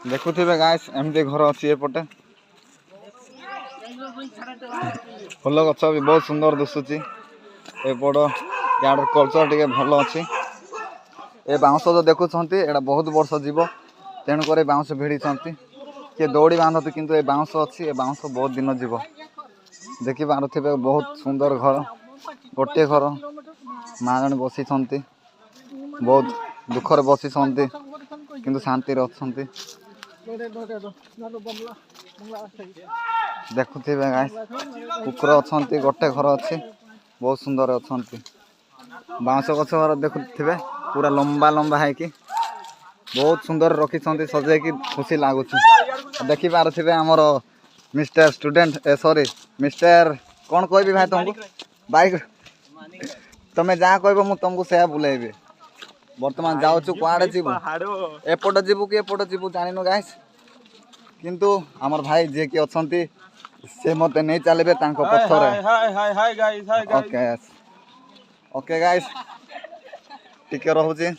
देखुथिबे guys एमती घर अच्छी एपटे फुल गछ भी बहुत सुंदर दिशुची एपट यार कल्चर टिके भल अच्छी ए बाउंश जो देखुंत एटा बहुत वर्ष जीव तेणुक बाउंश भिड़ी किए दौड़ी बांधती किंतु ए बाउंश अच्छी ए बाउंश बहुत दिन जीव देखि पारुथिबे बहुत सुंदर घर गोटे घर माँ जन बसी बहुत दुखर बसी किंतु शांति अच्छा देखुथिबे गाइस कुकुर अच्छा गोटे घर अच्छी बहुत सुंदर अच्छा बाउंश गछ घर देखुथिबे पूरा लंबा लंबा है कि बहुत सुंदर रखी सजे कि खुशी लगुच देखि पारुथिबे हमर मिस्टर स्टूडेंट सॉरी मिस्टर कौन कहबी भाई तुमको बाइक तमें जहाँ कहब मु तुमको से बुलेबी बर्तमान जाऊँ कड़े जीव एपट जीवु कि एपट जीवु जानिनु गाइस किंतु आमर भाई जे कि अच्छी से मत नहीं चलिए पथर ओके ओके गाइस टिके रोचे